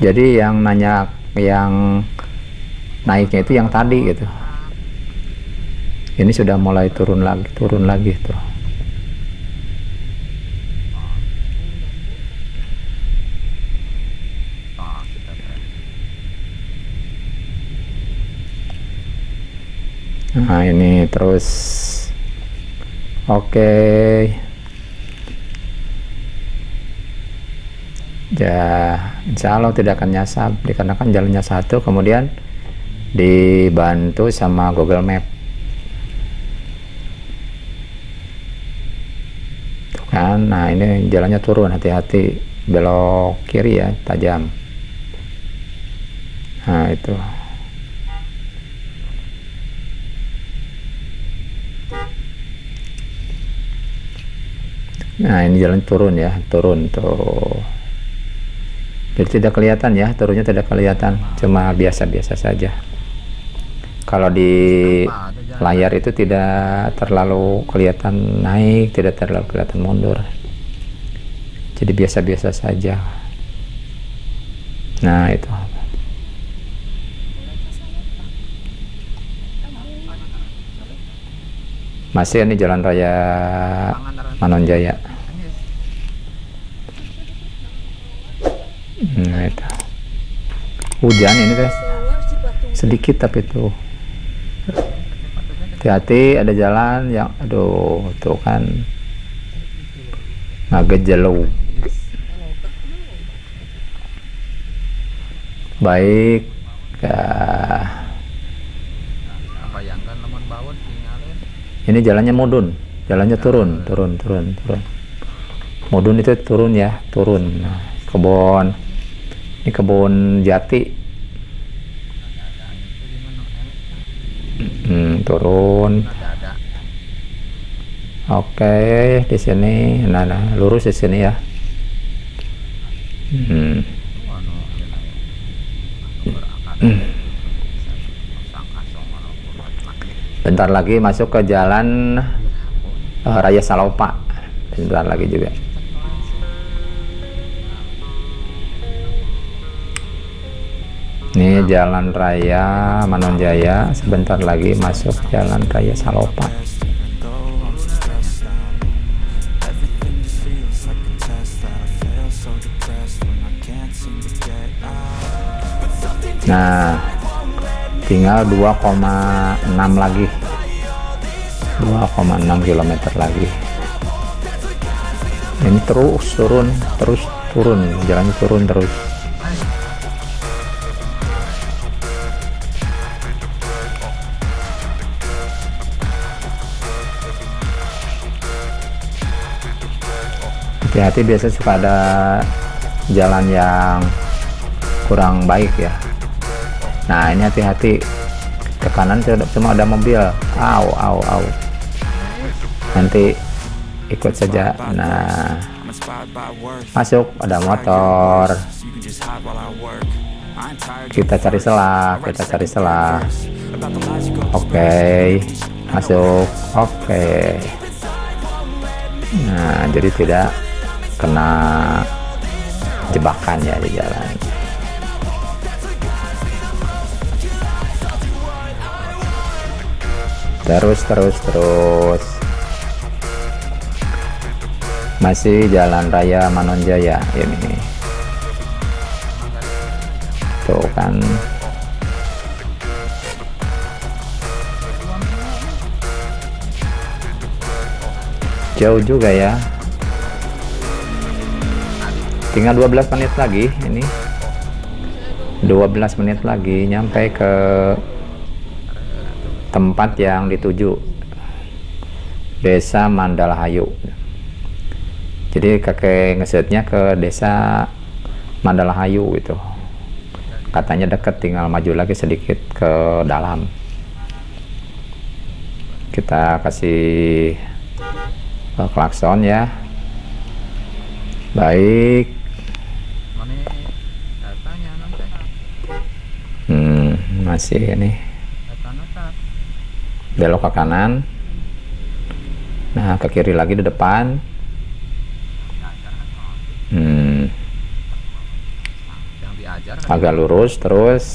[SPEAKER 2] Jadi yang nanya yang naiknya itu yang tadi gitu. Ini sudah mulai turun lagi tuh. Nah ini terus oke. Ya insya Allah tidak akan nyasar dikarenakan jalannya satu, kemudian dibantu sama Google Map. Tuh kan, nah ini jalannya turun, hati-hati belok kiri ya, tajam. Nah itu. Nah ini jalan turun ya, turun tuh. Jadi tidak kelihatan ya, turunnya tidak kelihatan, cuma biasa-biasa saja. Kalau di layar itu tidak terlalu kelihatan naik, tidak terlalu kelihatan mundur. Jadi biasa-biasa saja. Nah itu. Masih ini Jalan Raya Manonjaya. Nah itu. Hujan ini guys. Sedikit tapi itu. Hati-hati ada jalan yang aduh tuh kan agak jauh. Baik ya. Ini jalannya mudun, jalannya turun. Mudun itu turun ya, turun. Nah, kebun, ini kebun jati. Turun. Oke, di sini, nah lurus di sini ya. Bentar lagi masuk ke jalan Raya Salopa. Bentar lagi juga. Ini Jalan Raya Manonjaya. Sebentar lagi masuk Jalan Raya Salopa. Nah, tinggal 2,6 lagi, 2,6 km lagi. Ini terus turun, jalannya turun terus. Hati-hati, biasa suka ada jalan yang kurang baik ya. Nah ini hati-hati, ke kanan cuma ada mobil. Au, nanti ikut saja. Nah masuk, ada motor, kita cari celah. Oke, masuk. Oke. Nah jadi tidak kena jebakan ya di jalan. Terus masih Jalan Raya Manonjaya ini tuh kan. Jauh juga ya, tinggal 12 menit lagi, ini 12 menit lagi nyampe ke tempat yang dituju, Desa Mandalahayu. Jadi kakek ngesetnya ke Desa Mandalahayu itu, katanya deket, tinggal maju lagi sedikit ke dalam. Kita kasih klakson ya. Baik. Masih ini belok ke kanan. Nah ke kiri lagi di depan. Agak lurus terus.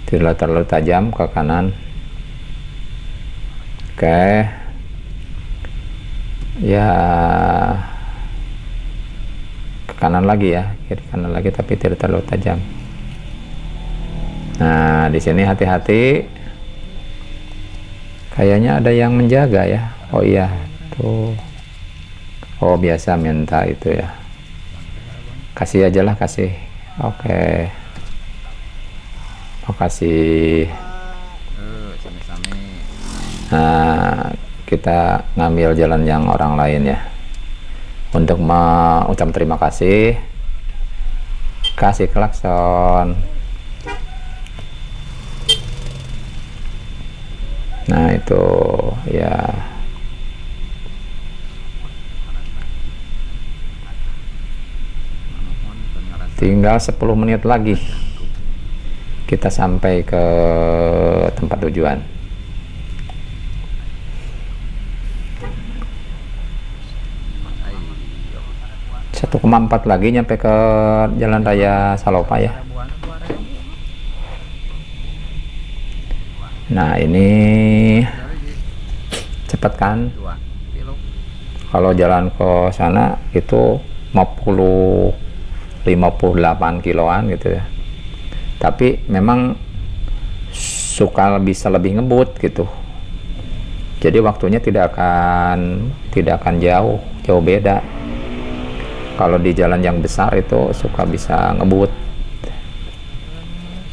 [SPEAKER 2] Tidak terlalu tajam ke kanan. Oke. Ya ke kanan lagi ya, kiri kanan lagi tapi tidak terlalu tajam. Nah di sini hati-hati, kayaknya ada yang menjaga ya. Oh iya tuh, oh biasa minta itu ya, kasih aja lah, kasih. Oke, makasih. Nah kita ngambil jalan yang orang lain ya. Untuk mengucap terima kasih, kasih klakson. Nah itu ya, tinggal 10 menit lagi kita sampai ke tempat tujuan. 1,4 lagi nyampe ke Jalan Raya Salopa ya. Nah ini cepat kan, kalau jalan ke sana itu 58 kiloan gitu ya, tapi memang suka bisa lebih ngebut gitu, jadi waktunya tidak akan jauh beda. Kalau di jalan yang besar itu suka bisa ngebut,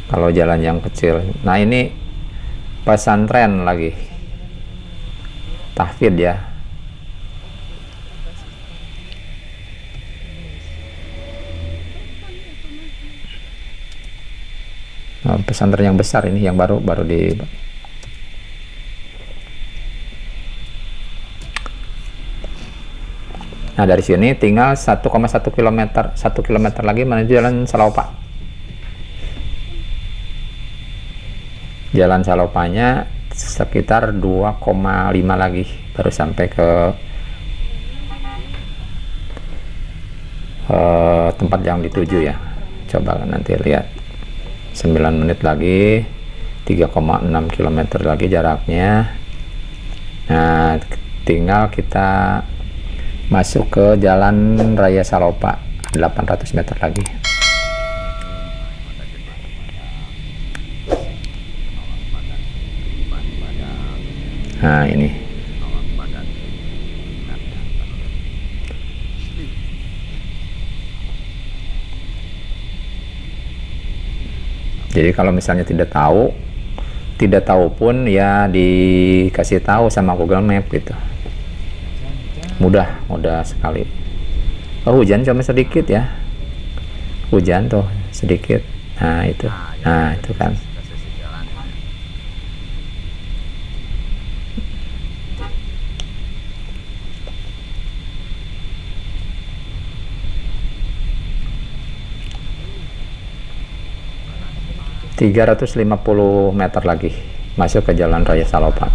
[SPEAKER 2] kalau jalan yang kecil. Nah ini pesantren lagi, tahfidz ya. Nah, pesantren yang besar ini yang baru di. Nah dari sini tinggal 1,1 km, 1 km lagi menuju Jalan Salopa. Jalan Salopanya sekitar 2,5 lagi baru sampai ke tempat yang dituju ya. Coba nanti lihat, 9 menit lagi, 3,6 km lagi jaraknya. Nah tinggal kita masuk ke Jalan Raya Salopa, 800 meter lagi. Nah ini jadi kalau misalnya tidak tahu pun ya dikasih tahu sama Google Map gitu. mudah sekali. Oh, hujan cuma sedikit ya, hujan tuh sedikit. Nah itu, nah itu kan. ...350 meter lagi masuk ke Jalan Raya Salopa.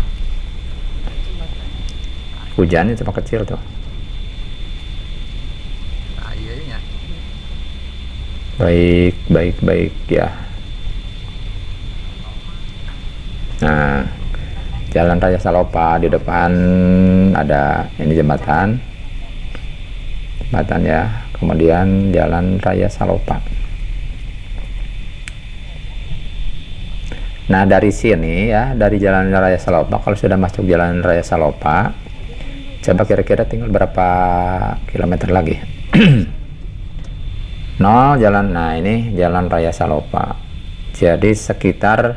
[SPEAKER 2] Hujannya cuma kecil tuh. Baik ya. Nah, Jalan Raya Salopa, di depan ada ini jembatan ya, kemudian Jalan Raya Salopa. Nah, dari sini ya, dari Jalan Raya Salopa, kalau sudah masuk Jalan Raya Salopa, coba kira-kira tinggal berapa kilometer lagi? 0 jalan. Nah, ini Jalan Raya Salopa. Jadi sekitar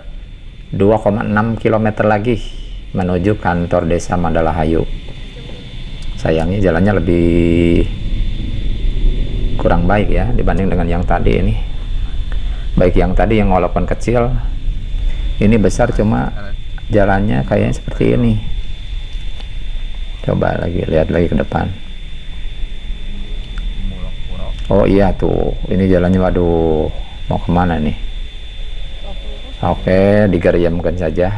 [SPEAKER 2] 2,6 km lagi menuju kantor Desa Mandalahayu. Sayangnya jalannya lebih kurang baik ya dibanding dengan yang tadi ini. Baik yang tadi yang walaupun kecil, ini besar, cuma jalannya kayaknya seperti ini. Coba lagi, lihat lagi ke depan. Oh iya tuh, ini jalannya, waduh, mau kemana nih? Oke, digeriamkan saja.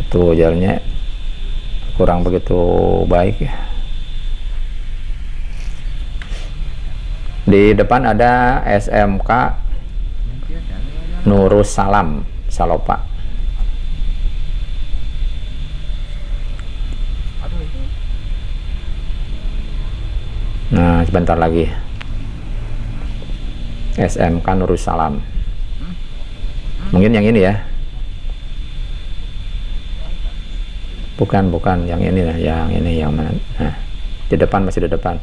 [SPEAKER 2] Tuh jalannya kurang begitu baik ya. Di depan ada SMK Nurus Salam Salopa. Nah, sebentar lagi SMK Nurus Salam. Mungkin yang ini ya. Bukan yang ini lah, yang ini yang mana? Nah, di depan, masih di depan.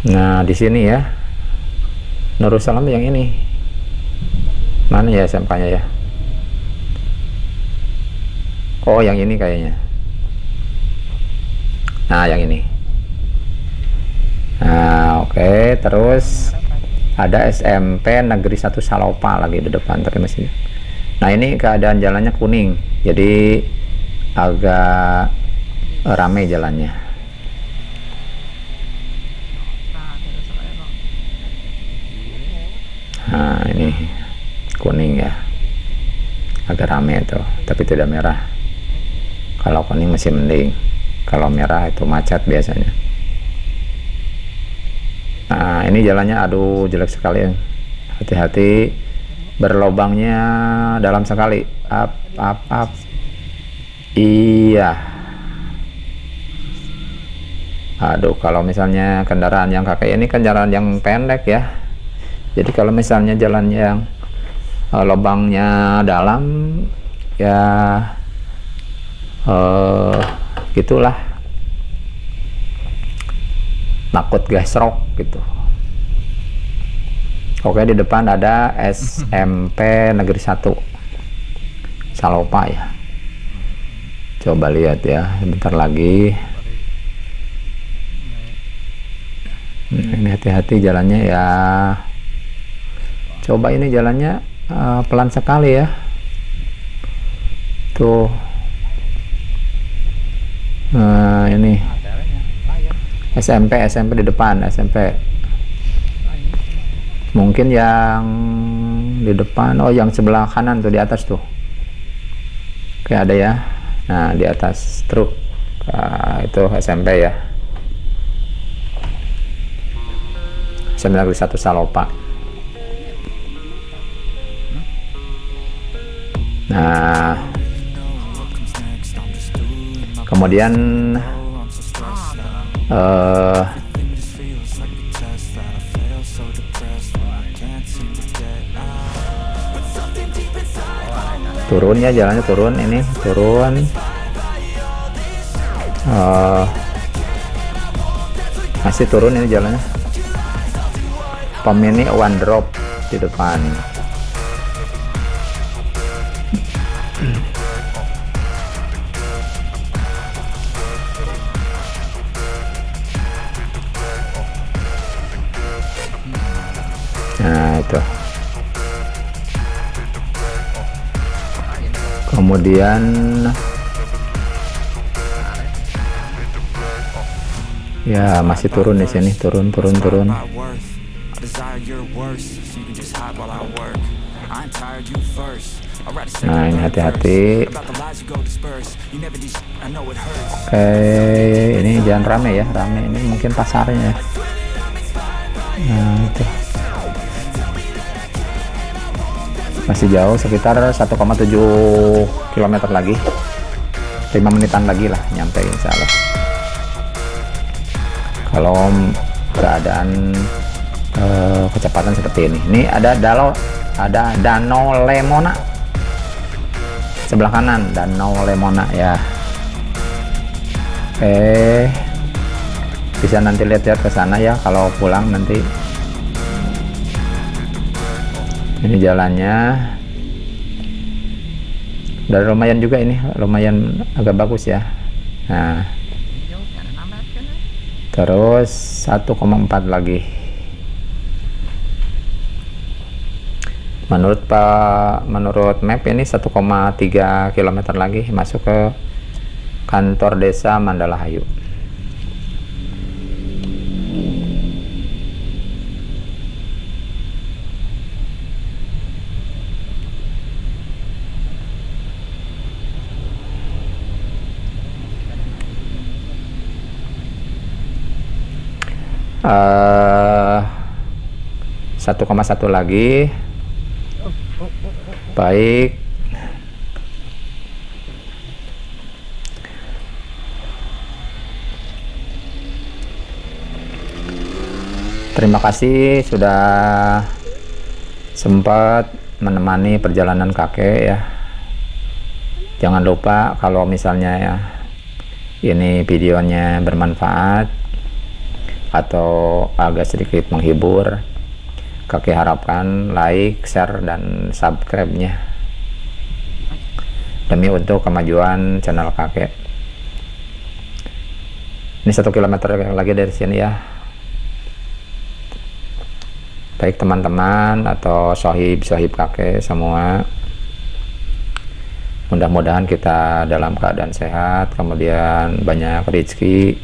[SPEAKER 2] Nah, di sini ya, Nurul Salam yang ini. Mana ya SMK-nya ya? Oh, yang ini kayaknya. Nah, yang ini. Nah, oke, terus ada SMP Negeri 1 Salopa lagi di depan, tapi masih. Nah, ini keadaan jalannya kuning, jadi agak ramai jalannya. Nah, ini kuning ya, agak rame tuh, tapi tidak merah. Kalau kuning masih mending, kalau merah itu macet biasanya. Nah, ini jalannya aduh jelek sekali, hati-hati, berlobangnya dalam sekali. Up. Iya, aduh, kalau misalnya kendaraan yang kakek ini kan jalan yang pendek ya. Jadi kalau misalnya jalan yang lubangnya dalam ya, gitulah, takut gasrok gitu. Oke, di depan ada SMP Negeri 1 Salopa ya. Coba lihat ya, sebentar lagi. Ini hati-hati jalannya ya. Coba ini jalannya pelan sekali ya. Tuh. Nah, ini SMP di depan, SMP. Mungkin yang di depan, oh yang sebelah kanan tuh, di atas tuh. Oke, ada ya. Nah, di atas truk. Itu SMP ya. SMP Negeri 1 Salopa. Nah, kemudian turun ya, jalannya turun, ini turun. Masih turun ini jalannya. Pom ini one drop di depan. kemudian ya masih turun di sini, turun. Nah ini hati-hati. Oke, ini jangan rame ya, ini mungkin pasarnya ya. Nah itu masih jauh, sekitar 1,7 km lagi, 5 menitan lagi lah nyampe insya Allah. Kalau keadaan kecepatan seperti ini ada Danau Lemona sebelah kanan, Danau Lemona ya. Oke, bisa nanti lihat-lihat ke sana ya kalau pulang nanti. Ini jalannya udah lumayan juga, ini lumayan agak bagus ya. Nah terus 1,4 lagi. Menurut map ini 1,3 km lagi masuk ke kantor desa Mandalahayu. Uh, 1,1 lagi. Baik. Terima kasih sudah sempat menemani perjalanan kakek ya. Jangan lupa kalau misalnya ya ini videonya bermanfaat atau agak sedikit menghibur, kakek harapkan like, share, dan subscribe-nya demi untuk kemajuan channel kakek. Ini 1 km lagi dari sini ya. Baik teman-teman atau sohib kakek semua, mudah-mudahan kita dalam keadaan sehat, kemudian banyak rezeki,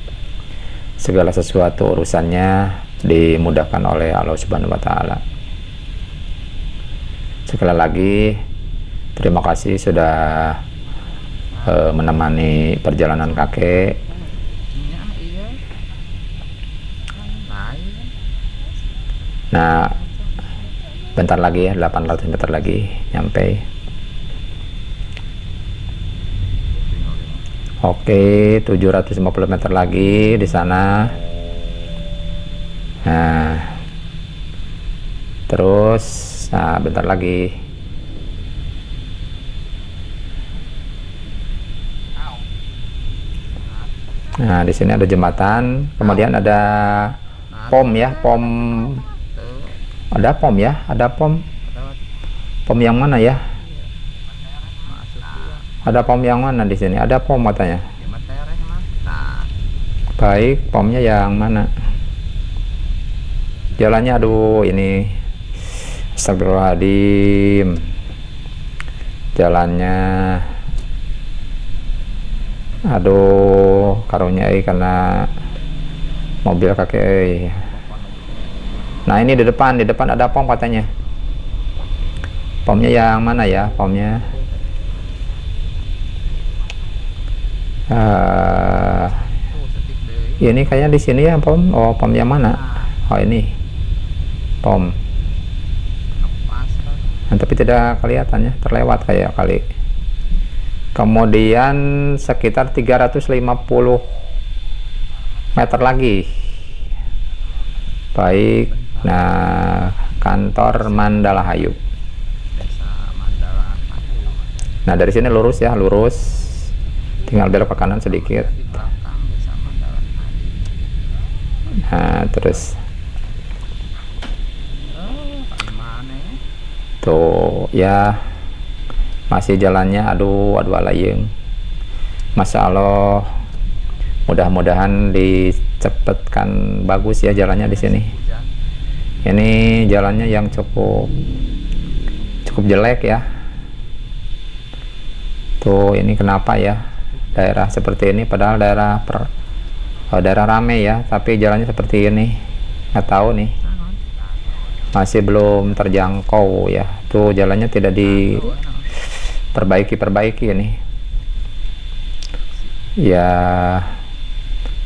[SPEAKER 2] segala sesuatu urusannya dimudahkan oleh Allah Subhanahu wa Ta'ala. Sekali lagi terima kasih sudah menemani perjalanan kakek. Nah bentar lagi ya, 800 meter lagi nyampe. Oke, 750 meter lagi di sana. Nah, terus, bentar lagi. Nah, di sini ada jembatan, kemudian ada pom ya, ada pom ya, pom yang mana ya? Ada pom yang mana di sini? Ada pom katanya. Baik, pomnya yang mana? Jalannya aduh ini astagfirullahaladzim. Jalannya aduh karunya karena mobil kakek. Nah, ini di depan ada pom katanya. Pomnya yang mana ya? Pomnya ini kayaknya di sini ya pom. Oh, pom yang mana? Oh, ini pom. Nah, tapi tidak kelihatan ya, terlewat kayak kali. Kemudian sekitar 350 meter lagi. Baik. Nah, kantor Mandalahayu. Nah, dari sini lurus ya, lurus. Tinggal belok ke kanan sedikit. Nah, terus tuh ya masih jalannya aduh alayeng. Masya Allah, mudah-mudahan dicepatkan bagus ya jalannya di sini. Ini jalannya yang cukup jelek ya. Tuh, ini kenapa ya daerah seperti ini, padahal daerah rame ya, tapi jalannya seperti ini. Nggak tahu nih, masih belum terjangkau ya. Tuh, jalannya tidak diperbaiki ini ya.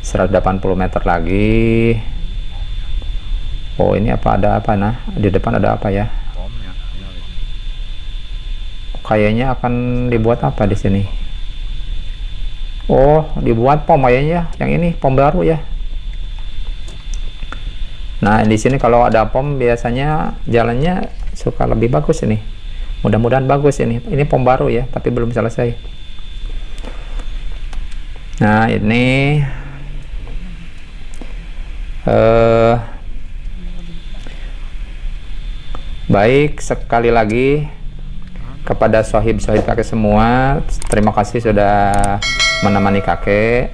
[SPEAKER 2] 180 meter lagi. Oh, ini apa, ada apa nah di depan, ada apa ya? Kayaknya akan dibuat apa di sini. Oh, dibuat pom kayaknya, yang ini pom baru ya. Nah, di sini kalau ada pom biasanya jalannya suka lebih bagus ini. Mudah-mudahan bagus ini. Ini pom baru ya, tapi belum selesai. Nah, ini baik, sekali lagi kepada sohib-sohib kakek semua, terima kasih sudah menemani kakek.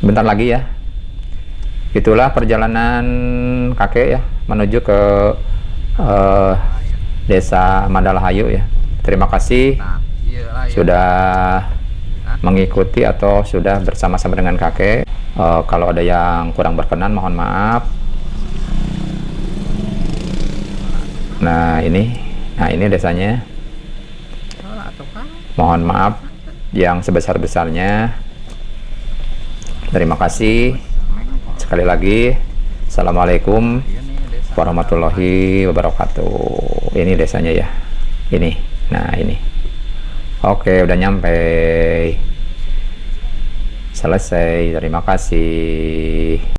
[SPEAKER 2] Bentar lagi ya. Itulah perjalanan kakek ya menuju ke desa Mandalahayu ya. Terima kasih sudah mengikuti atau sudah bersama-sama dengan kakek. Kalau ada yang kurang berkenan mohon maaf. Nah ini desanya. Mohon maaf yang sebesar-besarnya. Terima kasih sekali lagi. Assalamualaikum warahmatullahi wabarakatuh. Ini desanya ya. Ini. Nah ini. Oke, udah nyampe. Selesai. Terima kasih.